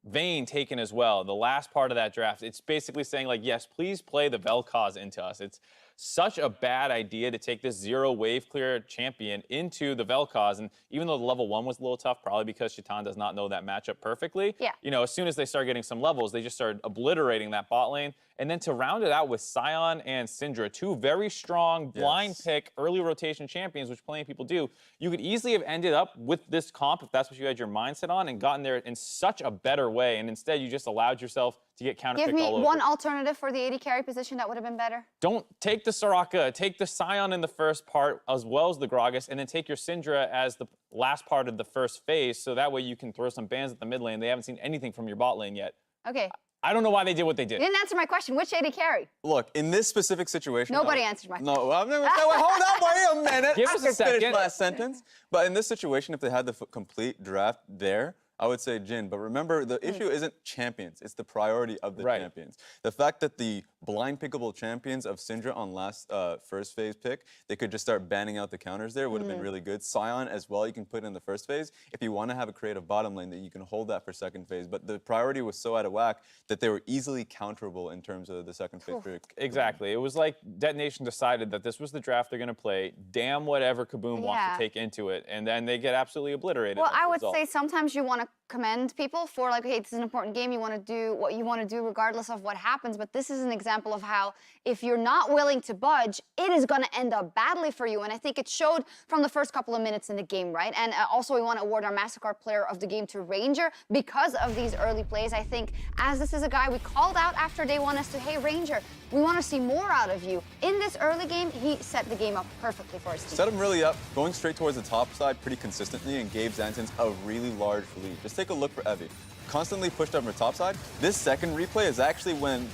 Vayne taken as well, the last part of that draft, it's basically saying, like, yes, please play the Vel'Koz into us. It's such a bad idea to take this 0 wave clear champion into the Vel'Koz. And even though the level 1 was a little tough, probably because Chetan does not know that matchup perfectly, you know, as soon as they start getting some levels, they just started obliterating that bot lane. And then to round it out with Sion and Syndra, 2 very strong blind pick early rotation champions, which plenty of people do, you could easily have ended up with this comp, if that's what you had your mindset on, and gotten there in such a better way. And instead, you just allowed yourself to get counterpicked all over. Give me one alternative for the AD carry position that would have been better. Don't take the Soraka, take the Sion in the first part as well as the Gragas, and then take your Syndra as the last part of the first phase, so that way you can throw some bans at the mid lane. They haven't seen anything from your bot lane yet. Okay. I don't know why they did what they did. You didn't answer my question. Which AD carry? Look, in this specific situation... Nobody answered my question. No, I'm never... hold on, wait a minute. Give us a second. Finish my sentence. But in this situation, if they had the complete draft there, I would say Jhin. But remember, the issue isn't champions. It's the priority of the champions. The fact that the blind pickable champions of Syndra on last first phase pick, they could just start banning out the counters there, would have been really good. Sion as well, you can put in the first phase. If you want to have a creative bottom lane, that you can hold that for second phase. But the priority was so out of whack that they were easily counterable in terms of the second phase pick. Exactly. It was like DetonatioN decided that this was the draft they're going to play. Damn whatever KaBuM wants to take into it. And then they get absolutely obliterated. Well, I would say sometimes you want to commend people for, like, hey, this is an important game. You want to do what you want to do regardless of what happens. But this is an example of how if you're not willing to budge, it is going to end up badly for you. And I think it showed from the first couple of minutes in the game, right? And also we want to award our MasterCard player of the game to Ranger because of these early plays. I think as this is a guy we called out after day 1 as to, hey, Ranger, we want to see more out of you. In this early game, he set the game up perfectly for his team. Set him really up, going straight towards the top side pretty consistently, and gave Xantans a really large lead. Just take a look for Evie. Constantly pushed up from the top side. This second replay is actually when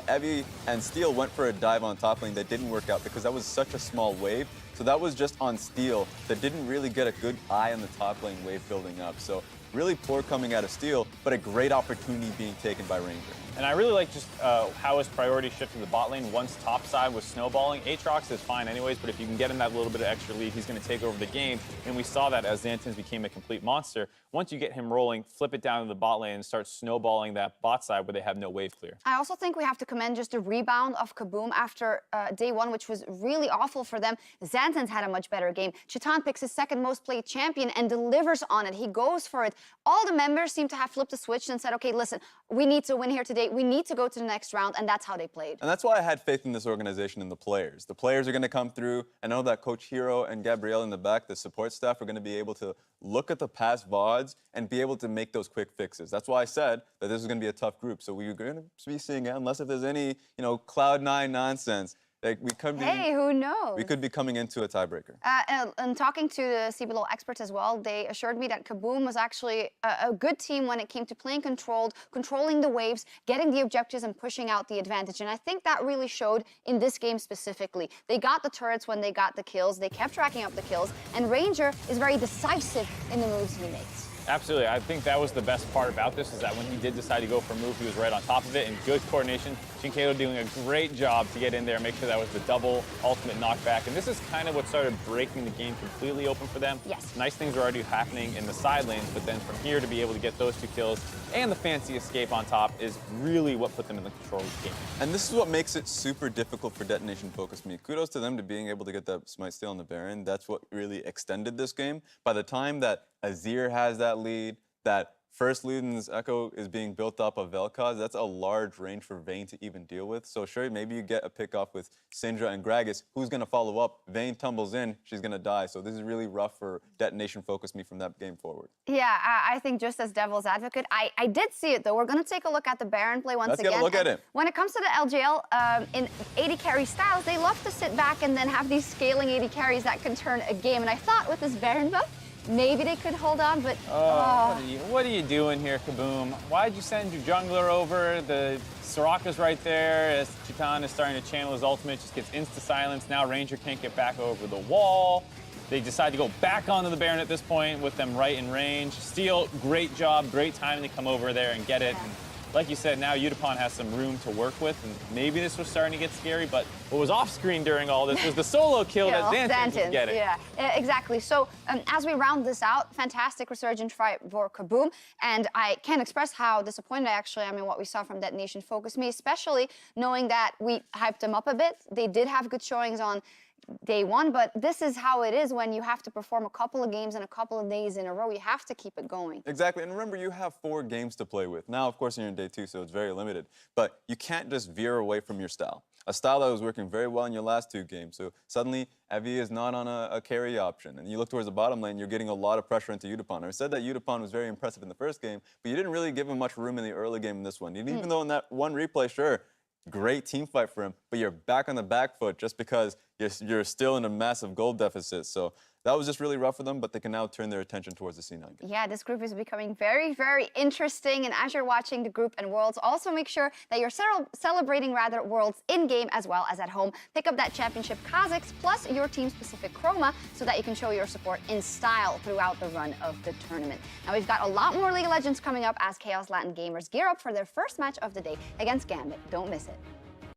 Evie and Steel went for a dive on top lane that didn't work out because that was such a small wave. So that was just on Steel that didn't really get a good eye on the top lane wave building up. So really poor coming out of Steel, but a great opportunity being taken by Ranger. And I really like just how his priority shifted to the bot lane once top side was snowballing. Aatrox is fine anyways, but if you can get him that little bit of extra lead, he's going to take over the game. And we saw that as Xantans became a complete monster. Once you get him rolling, flip it down to the bot lane and start snowballing that bot side where they have no wave clear. I also think we have to commend just the rebound of KaBuM after day 1, which was really awful for them. Xantans had a much better game. Chetan picks his second most played champion and delivers on it. He goes for it. All the members seem to have flipped a switch and said, okay, listen, we need to win here today. We need to go to the next round, and that's how they played. And that's why I had faith in this organization and the players. The players are going to come through. I know that Coach Hero and Gabrielle in the back, the support staff, are going to be able to look at the past VODs and be able to make those quick fixes. That's why I said that this is going to be a tough group. So we're going to be seeing it, unless if there's any, Cloud9 nonsense. Like hey, who knows? We could be coming into a tiebreaker. And talking to the CBLOL experts as well, they assured me that KaBuM was actually a good team when it came to playing controlled, controlling the waves, getting the objectives, and pushing out the advantage. And I think that really showed in this game specifically. They got the turrets when they got the kills. They kept racking up the kills. And Ranger is very decisive in the moves he makes. Absolutely. I think that was the best part about this, is that when he did decide to go for a move, he was right on top of it, and good coordination. Jinkato doing a great job to get in there, make sure that was the double ultimate knockback. And this is kind of what started breaking the game completely open for them. Yes. Nice things were already happening in the side lanes, but then from here to be able to get those 2 kills and the fancy escape on top is really what put them in the control of the game. And this is what makes it super difficult for DetonatioN Focus Me. Kudos to them to being able to get that Smite Steal on the Baron. That's what really extended this game. By the time that Azir has that lead, that First Luden's Echo is being built up of Vel'Koz. That's a large range for Vayne to even deal with. So sure, maybe you get a pick off with Syndra and Gragas. Who's going to follow up? Vayne tumbles in, she's going to die. So this is really rough for Detonation Focus Me from that game forward. Yeah, I think just as devil's advocate, I did see it though. We're going to take a look at the Baron play once again. Let's get a look at it. When it comes to the LGL, in AD carry styles, they love to sit back and then have these scaling AD carries that can turn a game. And I thought with this Baron buff, maybe they could hold on, but What are you doing here, KaBuM? Why'd you send your jungler over? The Soraka's right there as Chitan is starting to channel his ultimate, just gets insta-silence. Now Ranger can't get back over the wall. They decide to go back onto the Baron at this point with them right in range. Steel, great job, great timing to come over there and get it. And like you said, now Udapon has some room to work with, and maybe this was starting to get scary, but what was off screen during all this was the solo kill that Xantins was getting. Yeah, exactly. So as we round this out, fantastic resurgent fight for KaBuM, and I can't express how disappointed I actually am in what we saw from Detonation Focus Me, especially knowing that we hyped them up a bit. They did have good showings on day one, but this is how it is when you have to perform a couple of games and a couple of days in a row. You have to keep it going. Exactly, and remember, you have 4 games to play with. Now, of course, you're in day 2, so it's very limited, but you can't just veer away from your style. A style that was working very well in your last 2 games. So suddenly, Evie is not on a carry option, and you look towards the bottom lane, you're getting a lot of pressure into Udapon. I said that Udapon was very impressive in the first game, but you didn't really give him much room in the early game in this one. Even though in that one replay, sure, great team fight for him, but you're back on the back foot just because you're still in a massive gold deficit. So that was just really rough for them, but they can now turn their attention towards the C9 game. Yeah, this group is becoming very, very interesting. And as you're watching the group and Worlds, also make sure that you're celebrating Worlds in-game as well as at home. Pick up that championship Kha'Zix plus your team-specific chroma so that you can show your support in style throughout the run of the tournament. Now, we've got a lot more League of Legends coming up as Chaos Latin gamers gear up for their first match of the day against Gambit. Don't miss it.